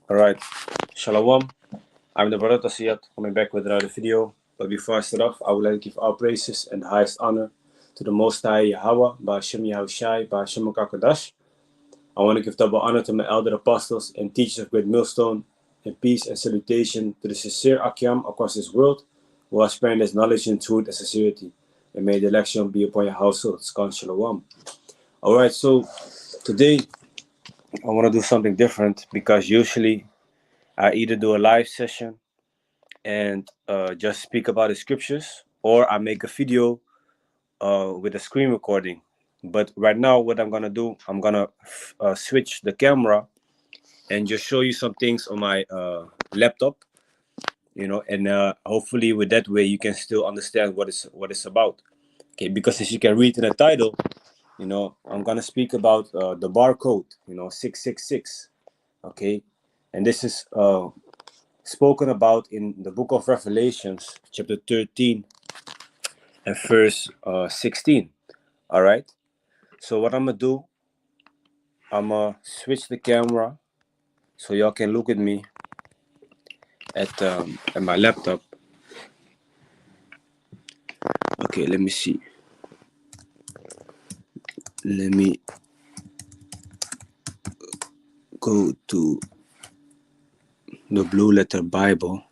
Alright, Shalom. I'm the Barcodes coming back with another video. But before I start off, I would like to give all praises and the highest honor to the Most High Yahweh, Ba'ashem Yahushai, Ba'ashem Kakadash. I want to give double honor to my elder apostles and teachers of Great Millstone, and peace and salutation to the sincere Akyam across this world, who are spreading this knowledge and truth and sincerity. And may the election be upon your household. Skan Shalom. Alright, so today I want to do something different because usually I either do a live session and just speak about the scriptures, or I make a video with a screen recording. But right now, what I'm gonna do, I'm gonna switch the camera and just show you some things on my laptop, and hopefully with that way you can still understand what it's about. Okay, because as you can read in the title, I'm gonna speak about the barcode, 666. Okay, and this is spoken about in the book of Revelations, chapter 13 and verse 16. All right. So what I'm gonna do, I'm gonna switch the camera so y'all can look at me at my laptop. Okay, let me see. Let me go to the blue letter Bible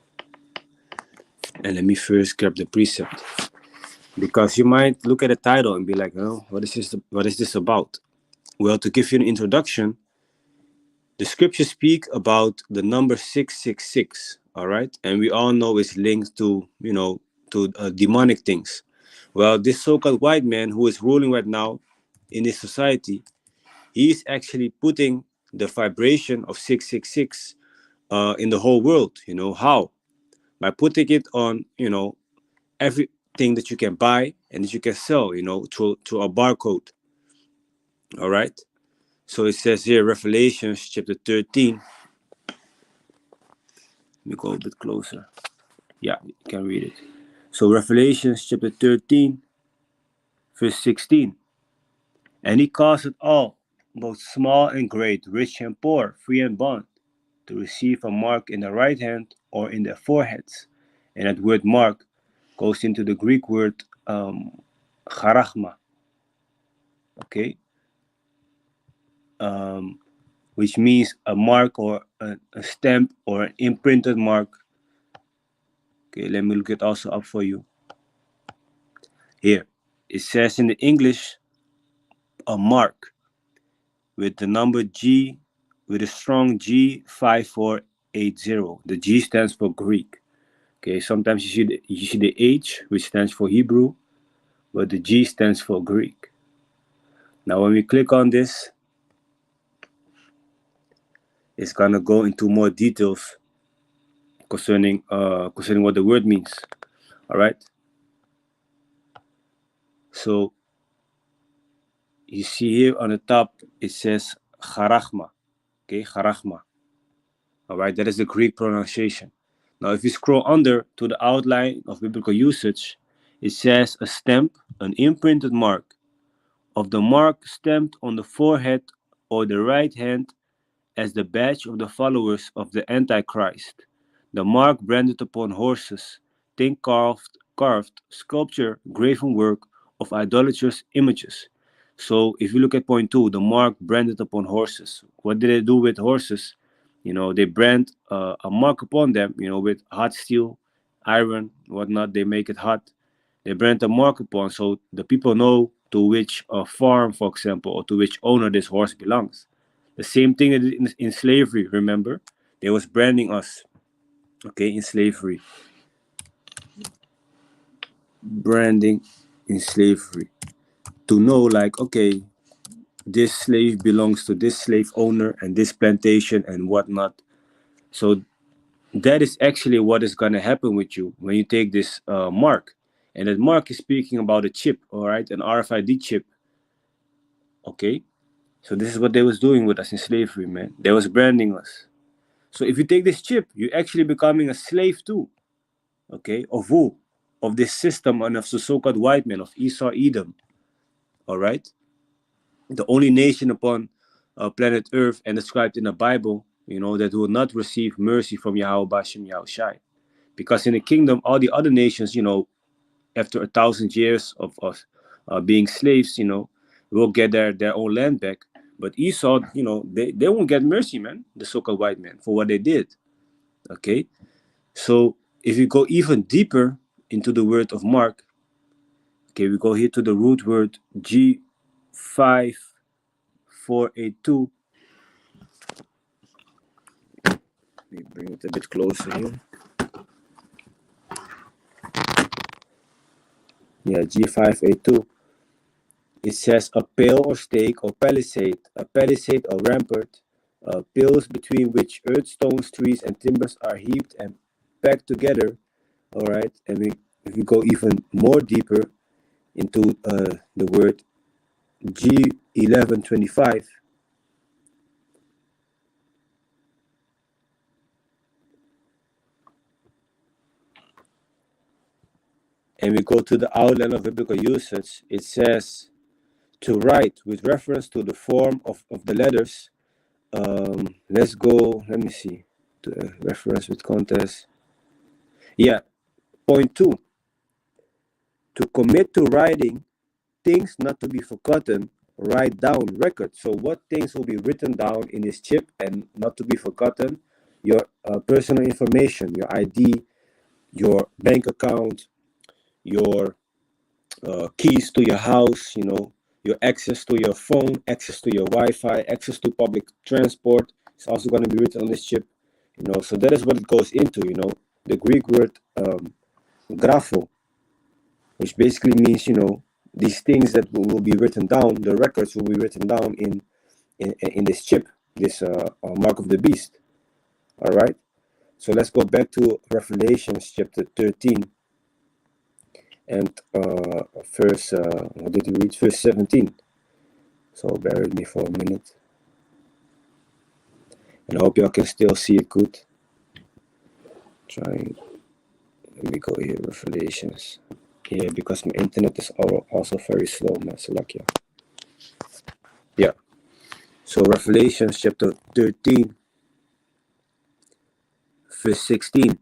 and let me first grab the precept, because you might look at the title and be like, oh, what is this about? Well, to give you an introduction, the scriptures speak about the number 666, all right? And we all know it's linked to, demonic things. Well, this so-called white man who is ruling right now in this society, he's actually putting the vibration of 666 in the whole world. How? By putting it on, everything that you can buy and that you can sell, to a barcode, all right? So it says here, Revelations chapter 13. Let me go a bit closer. Yeah, you can read it. So Revelation chapter 13, verse 16. And he caused it all, both small and great, rich and poor, free and bond, to receive a mark in the right hand or in their foreheads. And that word mark goes into the Greek word charachma, okay? Which means a mark or a stamp or an imprinted mark. Okay, let me look it also up for you. Here, it says in the English, a mark with the number G, with a strong G5480. The G stands for Greek. Okay, sometimes you see the H, which stands for Hebrew, but the G stands for Greek. Now, when we click on this, it's gonna go into more details concerning what the word means. All right. So you see here on the top, it says charachma. Okay, charachma. All right, that is the Greek pronunciation. Now, if you scroll under to the outline of biblical usage, it says a stamp, an imprinted mark. Of the mark stamped on the forehead or the right hand as the badge of the followers of the Antichrist. The mark branded upon horses, think carved sculpture, graven work of idolatrous images. So if you look at point 2, the mark branded upon horses. What did they do with horses? They brand a mark upon them, with hot steel, iron, whatnot. They make it hot. They brand a mark upon, so the people know to which farm, for example, or to which owner this horse belongs. The same thing in slavery, remember? They was branding us, okay, in slavery. Branding in slavery. To know, like, okay, this slave belongs to this slave owner and this plantation and whatnot. So that is actually what is going to happen with you when you take this mark. And that mark is speaking about a chip, all right, an RFID chip. Okay, so this is what they was doing with us in slavery, man. They was branding us. So if you take this chip, you're actually becoming a slave too. Okay, of who? Of this system and of the so-called white man, of Esau, Edom. All right, the only nation upon planet Earth and described in the Bible that will not receive mercy from Yahweh Bashem Yahushai. Because in the kingdom, all the other nations, after 1,000 years of being slaves, will get their own land back. But Esau, they won't get mercy, man, the so-called white man, for what they did. Okay? So if you go even deeper into the word of Mark, okay, we go here to the root word G5482. Let me bring it a bit closer here. Yeah, G582. It says a pale or stake or palisade, a palisade or rampart, pales between which earth, stones, trees, and timbers are heaped and packed together. All right, and if we go even more deeper into the word G1125, and we go to the outline of biblical usage, it says to write with reference to the form of the letters. Let's go, let me see, to reference with context. Yeah, point 2, to commit to writing things not to be forgotten, write down records. So what things will be written down in this chip and not to be forgotten? Your personal information, your ID, your bank account, your keys to your house, your access to your phone, access to your Wi-Fi, access to public transport. It's also going to be written on this chip, so that is what it goes into, the Greek word grapho, which basically means, these things that will be written down, the records will be written down in this chip, this mark of the beast. All right, so let's go back to Revelations chapter 13 and verse, what did you read? Verse 17. So bear with me for a minute. And I hope y'all can still see it good. Let me go here, Revelations. Yeah, because my internet is also very slow, man. So like, yeah. So Revelations chapter 13, verse 16.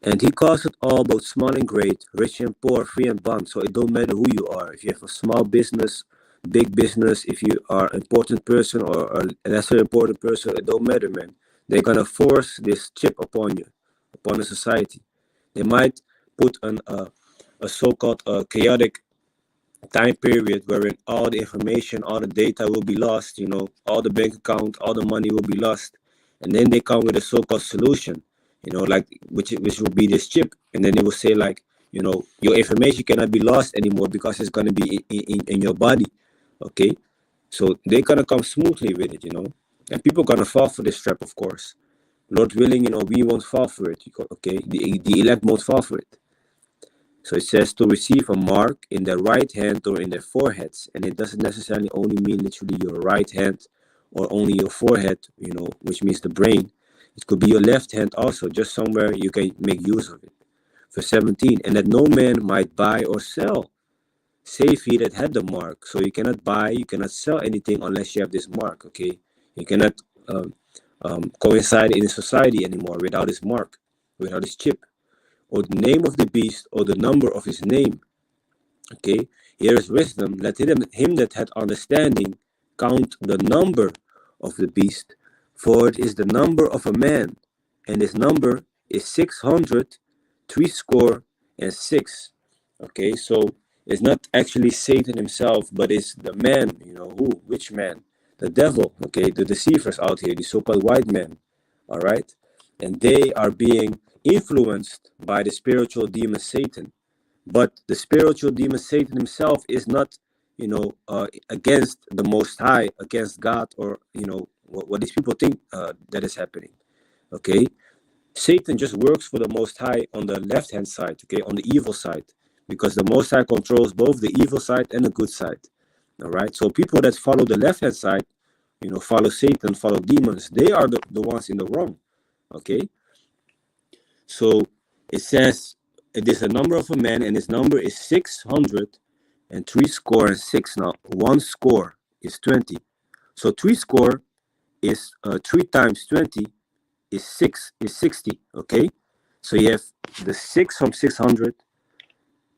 And he calls it all, both small and great, rich and poor, free and bond. So it don't matter who you are. If you have a small business, big business, if you are an important person or a lesser important person, it don't matter, man. They're gonna force this chip upon you, upon the society. They might put a so-called chaotic time period wherein all the information, all the data will be lost, all the bank account, all the money will be lost. And then they come with a so-called solution, like which will be this chip. And then they will say like, your information cannot be lost anymore because it's going to be in your body. Okay. So they're going to come smoothly with it, and people are going to fall for this trap, of course. Lord willing, we won't fall for it. Okay. The elect won't fall for it. So it says to receive a mark in their right hand or in their foreheads. And it doesn't necessarily only mean literally your right hand or only your forehead, which means the brain. It could be your left hand also, just somewhere you can make use of it. Verse 17, and that no man might buy or sell, save he that had the mark. So you cannot buy, you cannot sell anything unless you have this mark, okay? You cannot coincide in society anymore without this mark, without this chip, or the name of the beast, or the number of his name. Okay, here is wisdom. Let him that had understanding count the number of the beast, for it is the number of a man, and his number is 600, threescore, and 6. Okay, so it's not actually Satan himself, but it's the man, which man? The devil, okay, the deceivers out here, the so-called white men, all right? And they are being influenced by the spiritual demon Satan. But the spiritual demon Satan himself is not, against the Most High, against God, or, what these people think that is happening. Okay? Satan just works for the Most High on the left-hand side, okay, on the evil side, because the Most High controls both the evil side and the good side. All right? So people that follow the left-hand side, follow Satan, follow demons, they are the ones in the wrong. Okay? So it says, it is a number of a man, and his number is 600, and threescore and 6. Now, 1 score is 20. So 3 score is 3 times 20, is 60, okay? So you have the 6 from 600,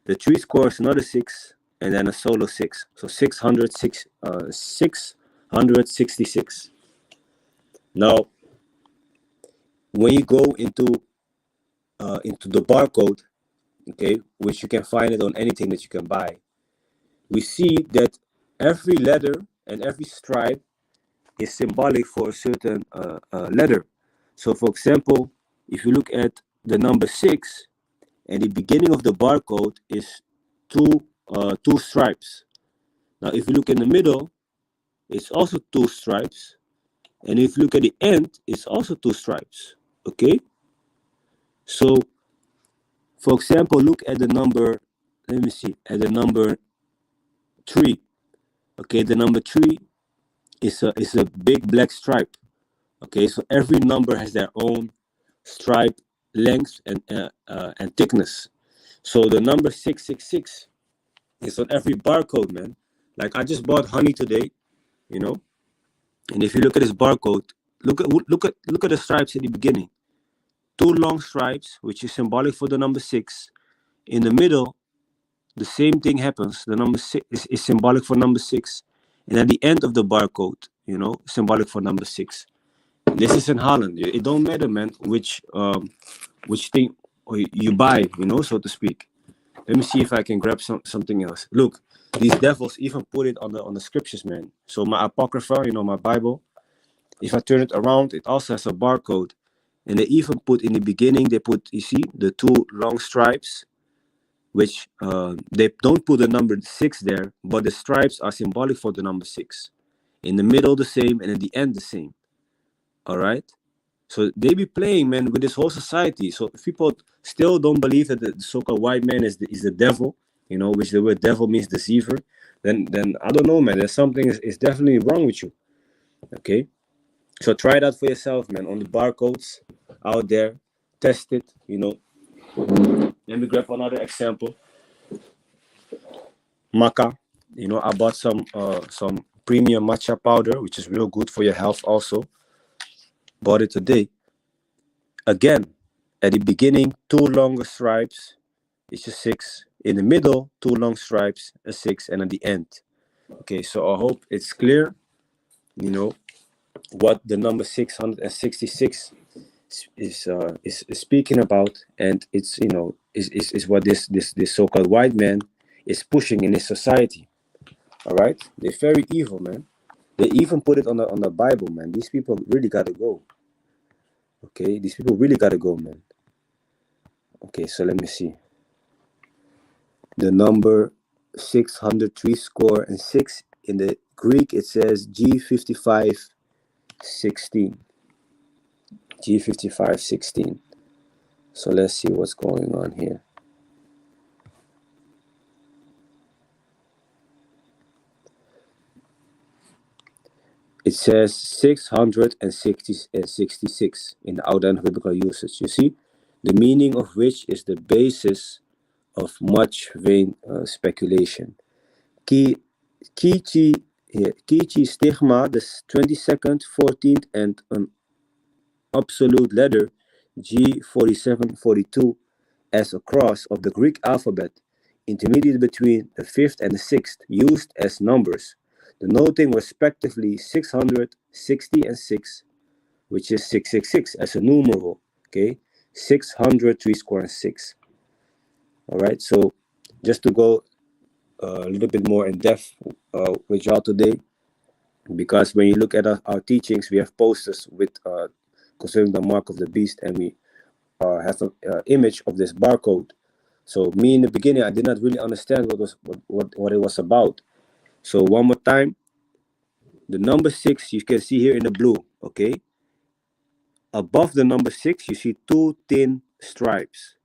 the 3 square is another 6, and then a solo 6. So 666. Now, when you go into the barcode, okay, which you can find it on anything that you can buy, we see that every letter and every stripe is symbolic for a certain letter. So, for example, if you look at the number 6, and the beginning of the barcode is two stripes. Now, if you look in the middle, it's also two stripes, and if you look at the end, it's also two stripes. Okay. So, for example, look at the number. Let me see. At the number 3. Okay, the number 3 is a big black stripe. Okay, so every number has their own stripe length and thickness. So the number 666 is on every barcode, man. Like I just bought honey today, you know, and if you look at this barcode, look at the stripes at the beginning. Two long stripes, which is symbolic for the number 6. In the middle, the same thing happens. The number 6 is symbolic for number 6, and at the end of the barcode, you know, symbolic for number 6. This is in Holland. It don't matter, man, which thing you buy, you know, so to speak. Let me see if I can grab something else. Look, these devils even put it on the scriptures, man. So my apocrypha, you know, my Bible, if I turn it around, it also has a barcode. And they even put in the beginning, they put, you see, the two long stripes, which they don't put the number 6 there, but the stripes are symbolic for the number 6. In the middle, the same, and at the end, the same. All right? So they be playing, man, with this whole society. So if people still don't believe that the so-called white man is the devil, you know, which the word devil means deceiver, then I don't know, man. There's something is definitely wrong with you. Okay? So try it out for yourself, man, on the barcodes out there. Test it, you know. Let me grab another example. Maca. You know, I bought some premium matcha powder, which is real good for your health also. Bought it today. Again, at the beginning, two longer stripes, it's a 6. In the middle, two long stripes, a 6, and at the end. Okay, so I hope it's clear, you know, what the number 666 is speaking about, and it's, you know, is what this so-called white man is pushing in his society. All right, they're very evil, man. They even put it on the Bible, man. These people really gotta go. Okay, these people really gotta go, man. Okay, so let me see. The number 603 score and 6 in the Greek, it says G5516. G5516. So let's see what's going on here. It says 666 in the Oudend biblical usage. You see, the meaning of which is the basis of much vain speculation. Kichi stigma, the 22nd, 14th, and an absolute letter G4742 as a cross of the Greek alphabet, intermediate between the 5th and the 6th, used as numbers, denoting respectively 660 and 6, which is 666 as a numeral. Okay, 600, 3 square, and 6. All right, so just to go a little bit more in depth with y'all today, because when you look at our teachings, we have posters with concerning the mark of the beast, and we have an image of this barcode. So me in the beginning, I did not really understand what it was about. So one more time, the number 6 you can see here in the blue. Okay, above the number 6 you see two thin stripes.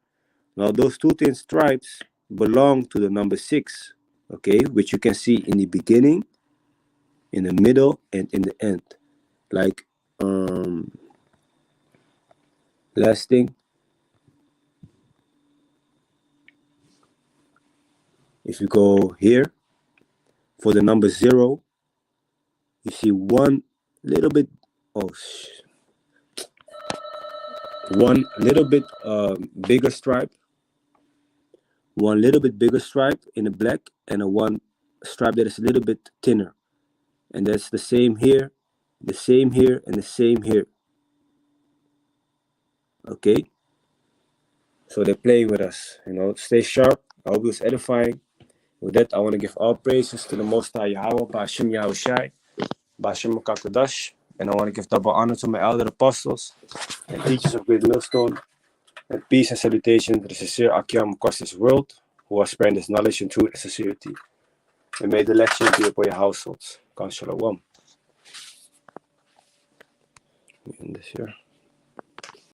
Now those two thin stripes belong to the number 6. Okay, which you can see in the beginning, in the middle, and in the end. Like last thing, if you go here for the number 0, you see one little bit. Oh, one little bit bigger stripe, one little bit bigger stripe in the black, and a one stripe that is a little bit thinner. And that's the same here, the same here, and the same here. Okay, so they're playing with us, you know. Stay sharp. I hope it was edifying. With that, I want to give all praises to the Most High Yahweh, Ba'ashem Yahushai, Ba'ashem Kakadash, and I want to give double honor to my elder apostles and teachers of Great Millstone, and peace and salutation to the sincere Akiam across this world, who are spreading this knowledge and truth and sincerity. And may the lecture be upon your households. Kan Shalom. Let me end this here.